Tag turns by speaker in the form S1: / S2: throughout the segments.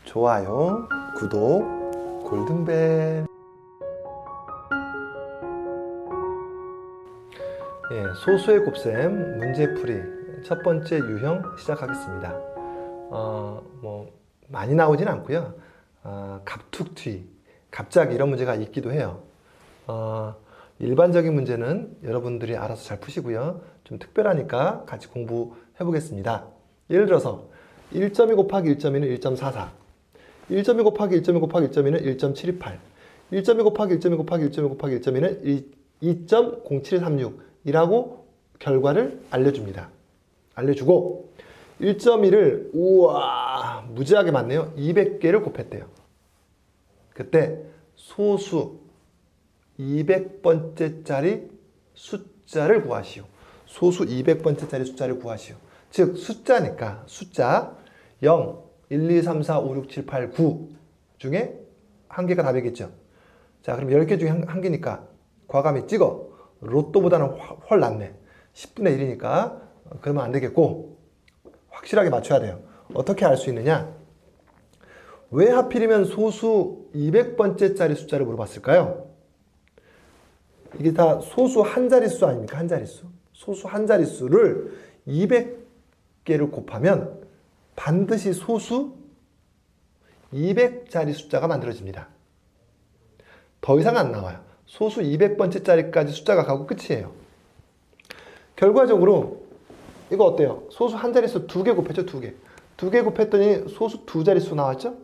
S1: 좋아요, 구독, 골든벨. 소수의 곱셈 문제풀이 첫 번째 유형 시작하겠습니다. 많이 나오진 않고요. 갑툭튀, 갑자기 이런 문제가 있기도 해요. 일반적인 문제는 여러분들이 알아서 잘 푸시고요. 좀 특별하니까 같이 공부해 보겠습니다. 예를 들어서 1.2 곱하기 1.2는 1.44, 1.2 곱하기 1.2 곱하기 1.2는 1.728, 1.2 곱하기 1.2 곱하기 1.2 곱하기 1.2는 2.0736 이라고 결과를 알려줍니다. 알려주고 1.1을 우와 무지하게 많네요. 200개를 곱했대요. 그때 소수 200번째짜리 숫자를 구하시오. 소수 200번째짜리 숫자를 구하시오. 즉 숫자니까 숫자 0, 1, 2, 3, 4, 5, 6, 7, 8, 9 중에 한 개가 답이겠죠. 자, 그럼 10개 중에 한 개니까 과감히 찍어. 로또보다는 훨 낫네. 10분의 1이니까 그러면 안 되겠고 확실하게 맞춰야 돼요. 어떻게 알 수 있느냐? 왜 하필이면 소수 200번째짜리 숫자를 물어봤을까요? 이게 다 소수 한 자릿수 아닙니까? 한 자릿수. 소수 한 자릿수를 200개를 곱하면 반드시 소수 200짜리 숫자가 만들어집니다. 더 이상 안 나와요. 소수 200번째짜리까지 숫자가 가고 끝이에요. 결과적으로 이거 어때요? 소수 한 자릿수 2개 곱했죠? 2개. 2개 곱했더니 소수 2자릿수 나왔죠?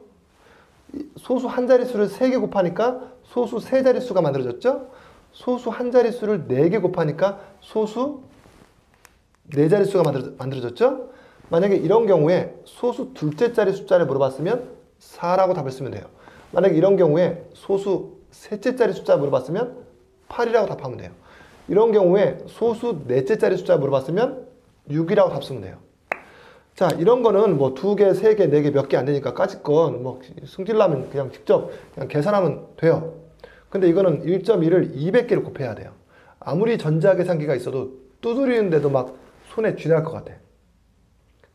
S1: 소수 한 자릿수를 3개 곱하니까 소수 3자릿수가 만들어졌죠? 소수 한 자릿수를 4개 곱하니까 소수 4자릿수가 만들어졌죠? 만약에 이런 경우에 소수 둘째짜리 숫자를 물어봤으면 4라고 답을 쓰면 돼요. 만약에 이런 경우에 소수 셋째짜리 숫자 물어봤으면 8이라고 답하면 돼요. 이런 경우에 소수 넷째짜리 숫자 물어봤으면 6이라고 답 쓰면 돼요. 자, 이런 거는 뭐 2개, 3개, 4개 몇 개 안 되니까 까짓건 뭐 승질나면 그냥 직접 그냥 계산하면 돼요. 근데 이거는 1.1을 200개를 곱해야 돼요. 아무리 전자계산기가 있어도 두드리는데도 막 손에 쥐날 것 같아.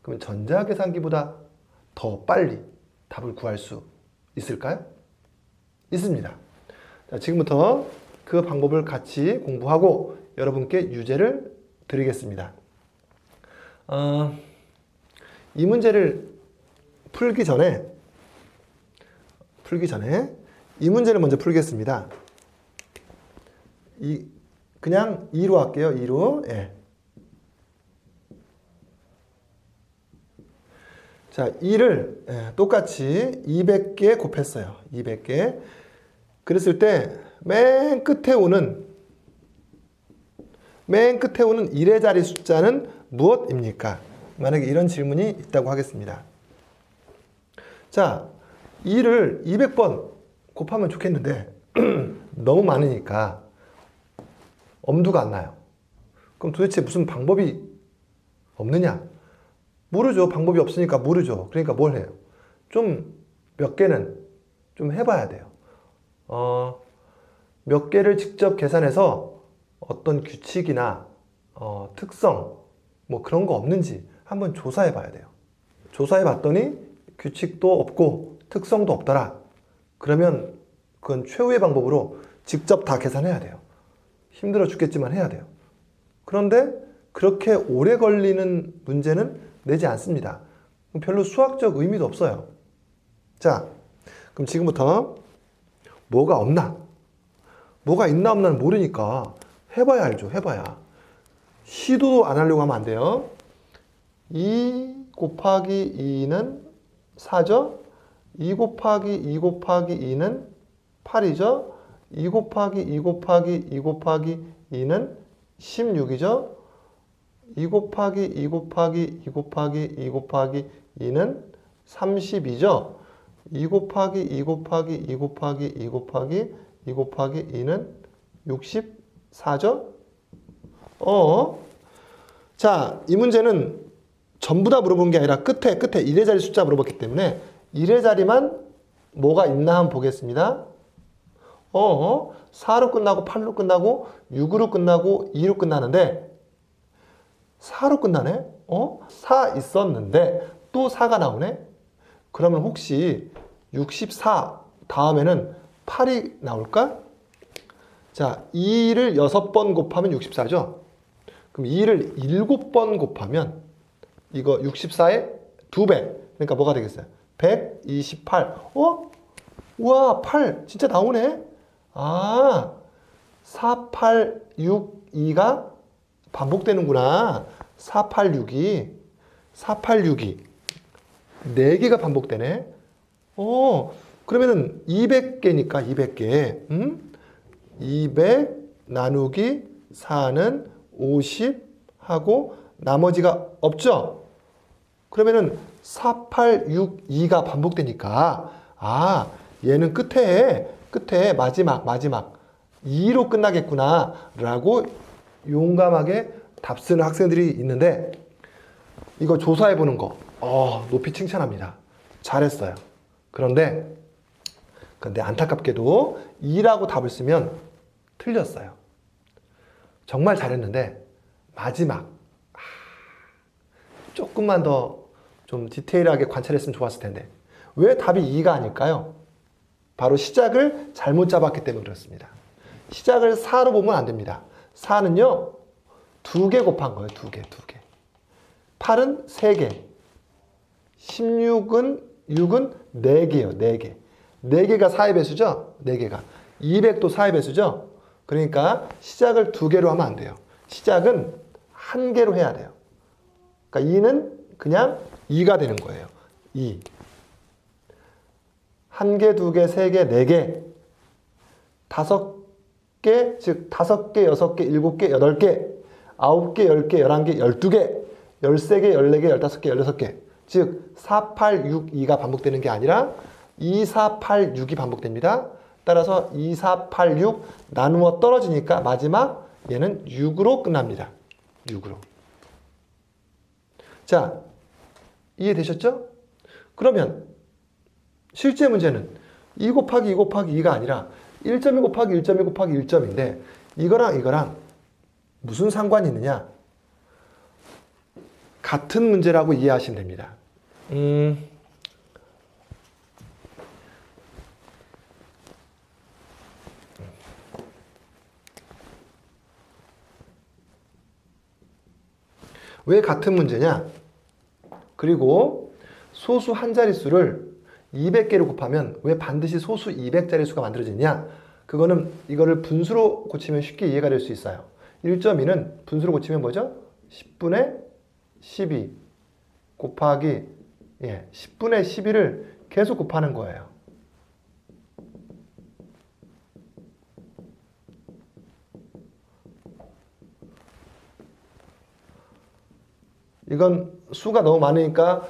S1: 그러면 전자계산기보다 더 빨리 답을 구할 수 있을까요? 있습니다. 자, 지금부터 그 방법을 같이 공부하고 여러분께 유제를 드리겠습니다. 이 문제를 풀기 전에 이 문제를 먼저 풀겠습니다. 그냥 2로 할게요. 2로. 예. 자, 2를 똑같이 200개 곱했어요. 200개. 그랬을 때 맨 끝에 오는 1의 자리 숫자는 무엇입니까? 만약에 이런 질문이 있다고 하겠습니다. 자, 2를 200번 곱하면 좋겠는데 너무 많으니까 엄두가 안 나요. 그럼 도대체 무슨 방법이 없느냐? 모르죠. 방법이 없으니까 모르죠. 그러니까 뭘 해요? 좀 몇 개는 좀 해봐야 돼요. 몇 개를 직접 계산해서 어떤 규칙이나 특성 뭐 그런 거 없는지 한번 조사해 봐야 돼요. 조사해 봤더니 규칙도 없고 특성도 없더라. 그러면 그건 최후의 방법으로 직접 다 계산해야 돼요. 힘들어 죽겠지만 해야 돼요. 그런데 그렇게 오래 걸리는 문제는 내지 않습니다. 별로 수학적 의미도 없어요. 자, 그럼 지금부터 뭐가 없나? 뭐가 있나 없나는 모르니까 해봐야 알죠. 해봐야. 시도도 안 하려고 하면 안 돼요. 2 곱하기 2는 4죠? 2 곱하기 2 곱하기 2는 8이죠? 2 곱하기 2 곱하기 2 곱하기 2는 16이죠? 2 곱하기 2 곱하기 2 곱하기 2 곱하기 2는 30이죠? 2 곱하기 2 곱하기 2 곱하기 2 곱하기 2 곱하기 2는 64죠? 자, 이 문제는 전부 다 물어본 게 아니라 끝에 1의 자리 숫자 물어봤기 때문에 1의 자리만 뭐가 있나 한번 보겠습니다. 4로 끝나고 8로 끝나고 6으로 끝나고 2로 끝나는데 4로 끝나네? 4 있었는데 또 4가 나오네? 그러면 혹시 64 다음에는 8이 나올까? 자, 2를 6번 곱하면 64죠? 그럼 2를 7번 곱하면 이거 64의 2배. 그러니까 뭐가 되겠어요? 128. 우와, 8. 진짜 나오네? 아, 4, 8, 6, 2가 반복되는구나. 4, 8, 6이. 4, 8, 6이. 4개가 반복되네. 그러면은 200개니까 200개. 200 나누기 4는 50 하고 나머지가 없죠? 그러면은 4, 8, 6, 2가 반복되니까 얘는 끝에 마지막 2로 끝나겠구나 라고 용감하게 답 쓰는 학생들이 있는데 이거 조사해 보는 거 높이 칭찬합니다. 잘했어요. 그런데 안타깝게도 2라고 답을 쓰면 틀렸어요. 정말 잘했는데 마지막 조금만 더 좀 디테일하게 관찰했으면 좋았을 텐데 왜 답이 2가 아닐까요? 바로 시작을 잘못 잡았기 때문에 그렇습니다. 시작을 4로 보면 안 됩니다. 4는요 2개 곱한 거예요. 2개 8은 3개 16은 6은 4개요. 4개 4개가 4의 배수죠? 4개가 200도 4의 배수죠? 그러니까 시작을 2개로 하면 안 돼요. 시작은 1개로 해야 돼요. 그러니까 2는 그냥 2가 되는 거예요. 2 1개, 2개, 3개, 4개 5개, 즉 5개, 6개, 7개, 8개 9개, 10개, 11개, 12개 13개, 14개, 15개, 16개 즉 4, 8, 6, 2가 반복되는 게 아니라 2, 4, 8, 6이 반복됩니다. 따라서 2, 4, 8, 6 나누어 떨어지니까 마지막 얘는 6으로 끝납니다. 6으로. 자, 이해되셨죠? 그러면 실제 문제는 2 곱하기 2 곱하기 2가 아니라 1.2 곱하기 1.2 곱하기 1점인데 이거랑 무슨 상관이 있느냐? 같은 문제라고 이해하시면 됩니다. 왜 같은 문제냐? 그리고 소수 한 자릿수를 200개로 곱하면 왜 반드시 소수 200자릿수가 만들어지냐? 그거는 이거를 분수로 고치면 쉽게 이해가 될 수 있어요. 1.2는 분수로 고치면 뭐죠? 10분의 12 곱하기 10분의 12를 계속 곱하는 거예요. 이건 수가 너무 많으니까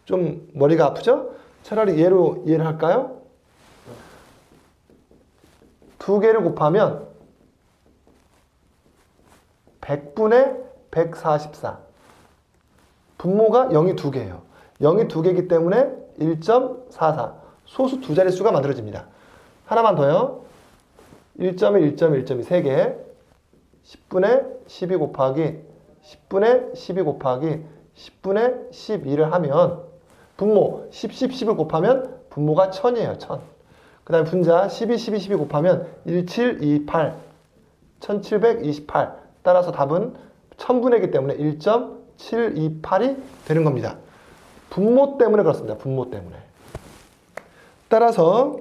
S1: 좀 머리가 아프죠? 차라리 얘로 이해를 할까요? 2개를 곱하면 100분의 144 분모가 0이 2개예요. 0이 2개이기 때문에 1.44 소수 두 자릿수가 만들어집니다. 하나만 더요. 1.1, 1.1, 1.2 3개 10분의 12 곱하기 10분의 12 곱하기 10분의 12를 하면 분모 10, 10, 10을 곱하면 분모가 1000이에요. 1000. 그 다음에 분자 12, 12, 12 곱하면 1728 1728 따라서 답은 1000분의이기 때문에 1.728이 되는 겁니다. 분모 때문에 그렇습니다. 분모 때문에. 따라서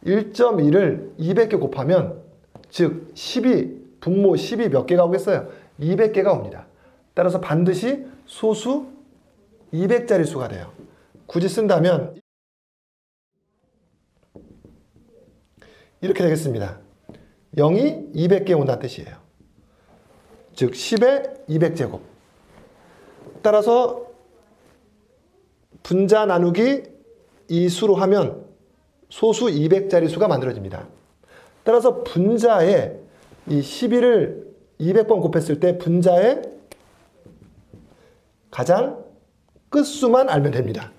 S1: 1.1을 200개 곱하면 즉 10이 분모 10이 몇 개가 오겠어요? 200개가 옵니다. 따라서 반드시 소수 200자릿수가 돼요. 굳이 쓴다면 이렇게 되겠습니다. 0이 200개 온다는 뜻이에요. 즉 10의 200제곱. 따라서 분자 나누기 이 수로 하면 소수 200자릿수가 만들어집니다. 따라서 분자에 이 11을 200번 곱했을 때 분자의 가장 끝수만 알면 됩니다.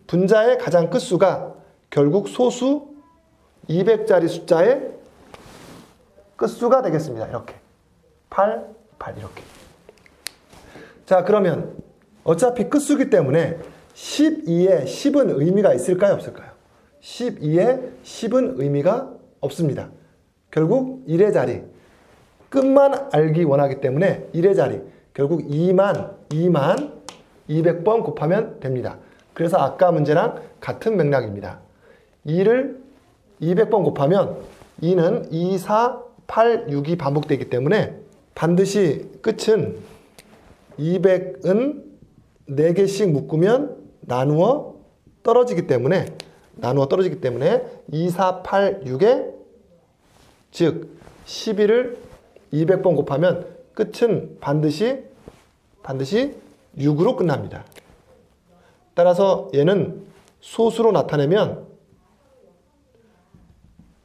S1: 분자의 가장 끝수가 결국 소수 200자리 숫자의 끝수가 되겠습니다. 이렇게 8, 8 이렇게. 자, 그러면 어차피 끝수기 때문에 12에 10은 의미가 있을까요? 없을까요? 12에 10은 의미가 없습니다. 결국 1의 자리, 끝만 알기 원하기 때문에 1의 자리, 결국 2만 200번 곱하면 됩니다. 그래서 아까 문제랑 같은 맥락입니다. 2를 200번 곱하면 2는 2, 4, 8, 6이 반복되기 때문에 반드시 끝은 200은 4개씩 묶으면 나누어 떨어지기 때문에 2, 4, 8, 6에 즉 11을 200번 곱하면 끝은 반드시 6으로 끝납니다. 따라서 얘는 소수로 나타내면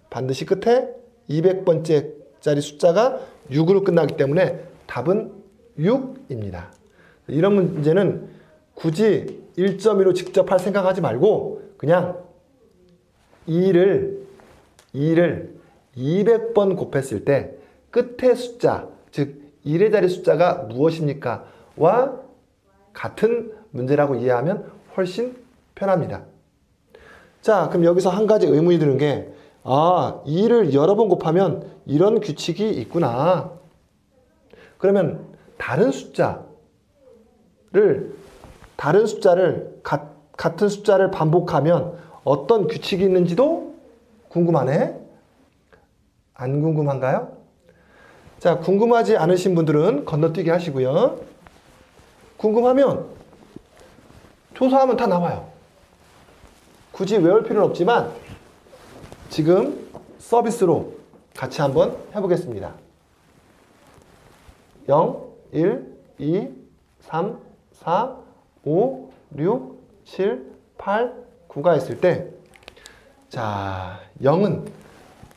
S1: 반드시 끝에 200번째짜리 숫자가 6으로 끝나기 때문에 답은 6입니다. 이런 문제는 굳이 1.2로 직접 할 생각하지 말고 그냥 2를 200번 곱했을 때 끝의 숫자, 즉 1의 자리 숫자가 무엇입니까? 와 같은 문제라고 이해하면 훨씬 편합니다. 자, 그럼 여기서 한 가지 의문이 드는 게 2를 여러 번 곱하면 이런 규칙이 있구나. 그러면 다른 숫자를 같은 숫자를 반복하면 어떤 규칙이 있는지도 궁금하네? 안 궁금한가요? 자, 궁금하지 않으신 분들은 건너뛰기 하시고요. 궁금하면 조사하면 다 나와요. 굳이 외울 필요는 없지만 지금 서비스로 같이 한번 해보겠습니다. 0, 1, 2, 3, 4, 5, 6, 7, 8, 9가 있을 때 자, 0은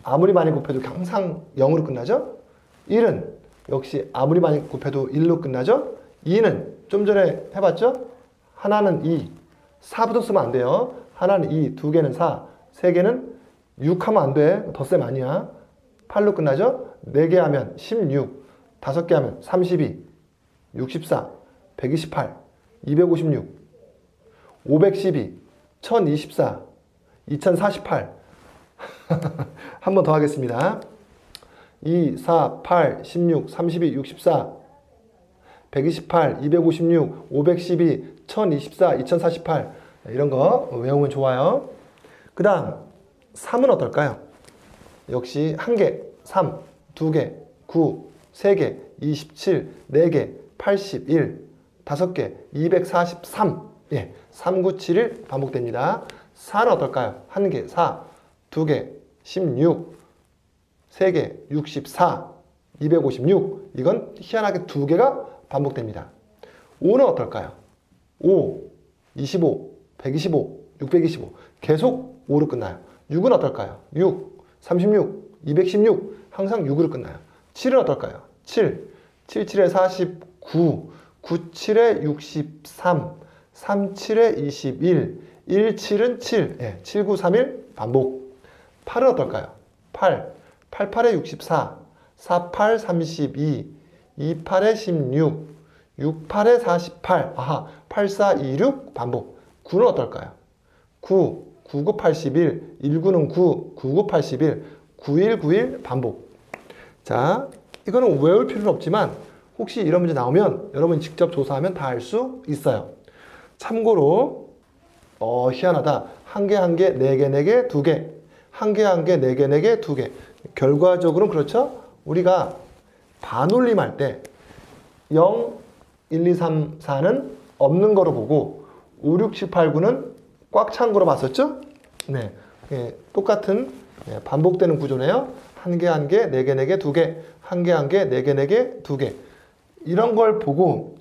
S1: 아무리 많이 곱해도 항상 0으로 끝나죠? 1은 역시 아무리 많이 곱해도 1로 끝나죠? 2는 좀 전에 해봤죠? 하나는 2, 4부터 쓰면 안 돼요. 하나는 2, 두 개는 4, 세 개는 6 하면 안 돼. 덧셈 아니야. 8로 끝나죠? 4개 하면 16, 5개 하면 32, 64, 128, 256, 512, 1024, 2048. 한 번 더 하겠습니다. 2, 4, 8, 16, 32, 64, 128, 256, 512, 1024, 2048. 이런 거 외우면 좋아요. 그 다음 3은 어떨까요? 역시 1개, 3, 2개, 9, 3개, 27, 4개, 81, 5개, 243. 예, 3, 9, 7일 반복됩니다. 4는 어떨까요? 1개, 4, 2개, 16, 3개, 64, 256. 이건 희한하게 2개가 반복됩니다. 5는 어떨까요? 5, 25, 125, 625. 계속 5로 끝나요. 6은 어떨까요? 6, 36, 216. 항상 6으로 끝나요. 7은 어떨까요? 7, 7, 7에 49, 9, 7에 63, 3, 7에 21, 1, 7은 7, 예, 7, 9, 3, 1 반복. 8은 어떨까요? 8, 8, 8에 64, 4, 8, 32, 2, 8에 16, 6, 8에 48, 8, 4, 2, 6 반복. 9는 어떨까요? 9, 9, 9, 81, 1, 9는 9, 9, 9, 81, 9, 1, 9, 1 반복. 자, 이거는 외울 필요는 없지만 혹시 이런 문제 나오면 여러분 직접 조사하면 다 알 수 있어요. 참고로 희한하다. 1개, 1개, 4개, 4개, 2개. 1개, 1개, 4개, 4개, 2개. 결과적으로는 그렇죠? 우리가 반올림 할 때 0, 1, 2, 3, 4는 없는 거로 보고 5, 6, 7, 8, 9는 꽉 찬 거로 봤었죠? 네. 예, 똑같은 반복되는 구조네요. 1개, 1개, 4개, 4개, 2개. 1개, 1개, 4개, 4개, 2개. 이런 걸 보고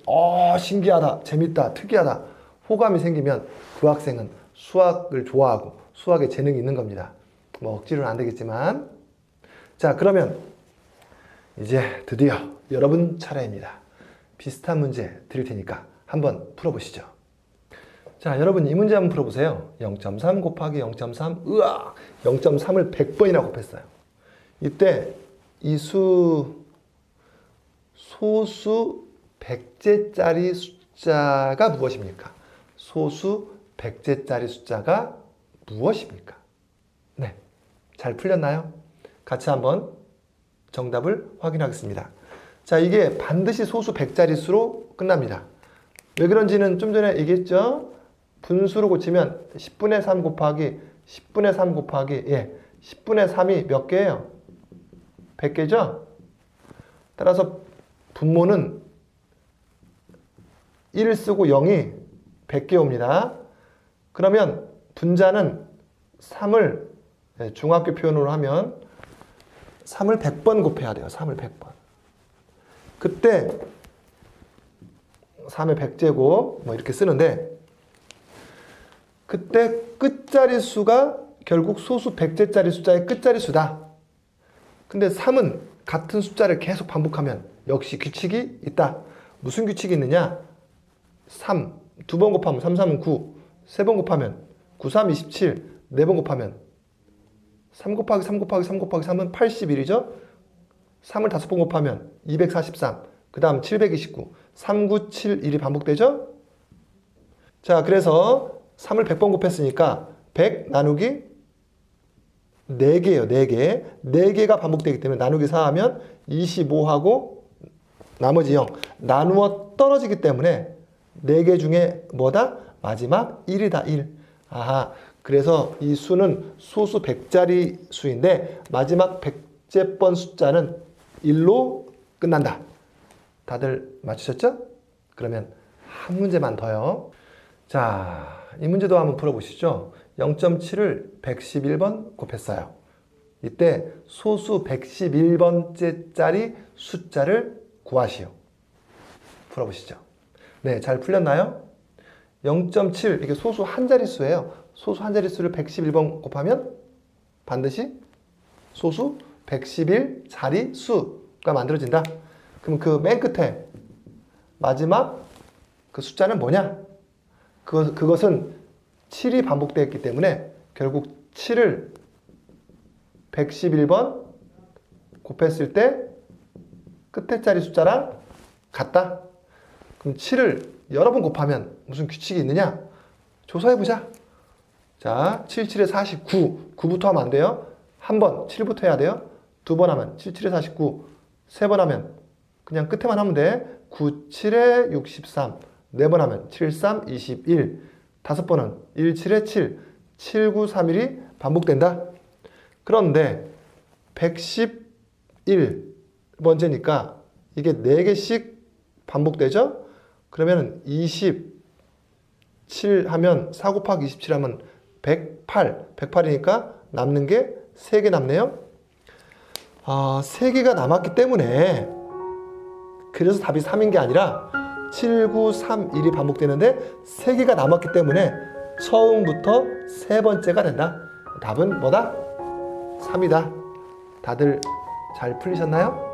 S1: 신기하다, 재밌다, 특이하다 호감이 생기면 그 학생은 수학을 좋아하고 수학에 재능이 있는 겁니다. 뭐 억지로는 안 되겠지만. 자, 그러면 이제 드디어 여러분 차례입니다. 비슷한 문제 드릴 테니까 한번 풀어보시죠. 자, 여러분 이 문제 한번 풀어보세요. 0.3 곱하기 0.3. 으악! 0.3을 100번이나 곱했어요. 이때 이 소수 100제짜리 숫자가 무엇입니까? 소수 백제짜리 숫자가 무엇입니까? 네, 잘 풀렸나요? 같이 한번 정답을 확인하겠습니다. 자, 이게 반드시 소수 백자릿수로 끝납니다. 왜 그런지는 좀 전에 얘기했죠? 분수로 고치면 10분의 3 곱하기 10분의 3 곱하기 10분의 3이 몇 개예요? 100개죠? 따라서 분모는 1 쓰고 0이 100개 옵니다. 그러면 분자는 3을 중학교 표현으로 하면 3을 100번 곱해야 돼요. 3을 100번. 그때 3의 100제곱 뭐 이렇게 쓰는데 그때 끝자리수가 결국 소수 백제짜리 숫자의 끝자리수다. 근데 3은 같은 숫자를 계속 반복하면 역시 규칙이 있다. 무슨 규칙이 있느냐? 3, 2번 곱하면 3, 3은 9, 3번 곱하면 9, 3, 27, 4번 곱하면 3 곱하기 3 곱하기 3 곱하기 3은 81이죠? 3을 5번 곱하면 243, 그 다음 729, 3, 9, 7, 1이 반복되죠? 자, 그래서 3을 100번 곱했으니까 100 나누기 4개예요. 4개. 4개가 반복되기 때문에 나누기 4하면 25하고 나머지 0. 나누어 떨어지기 때문에 4개 중에 뭐다? 마지막 1이다. 1. 아하. 그래서 이 수는 소수 백자리 수인데 마지막 백제번 숫자는 1로 끝난다. 다들 맞추셨죠? 그러면 한 문제만 더요. 자, 이 문제도 한번 풀어보시죠. 0.7을 111번 곱했어요. 이때 소수 111번째짜리 숫자를 구하시오. 풀어보시죠. 네, 잘 풀렸나요? 0.7, 이게 소수 한 자릿수예요. 소수 한 자릿수를 111번 곱하면 반드시 소수 111자릿수가 만들어진다. 그럼 그 맨 끝에 마지막 그 숫자는 뭐냐? 그것은 7이 반복되었기 때문에 결국 7을 111번 곱했을 때 끝에 자리 숫자랑 같다. 그럼 7을 여러 번 곱하면 무슨 규칙이 있느냐? 조사해보자. 자, 7, 7에 49. 9부터 하면 안 돼요. 한 번, 7부터 해야 돼요. 두 번 하면 7, 7에 49. 세 번 하면 그냥 끝에만 하면 돼. 9, 7에 63. 네 번 하면 7, 3, 21. 다섯 번은 1, 7에 7. 7, 9, 3, 1이 반복된다. 그런데 111번째니까 이게 4개씩 반복되죠? 그러면 27 하면 4 곱하기 27 하면 108. 108이니까 남는 게 3개 남네요. 3개가 남았기 때문에 그래서 답이 3인 게 아니라 7, 9, 3, 1이 반복되는데 3개가 남았기 때문에 처음부터 세 번째가 된다. 답은 뭐다? 3이다. 다들 잘 풀리셨나요?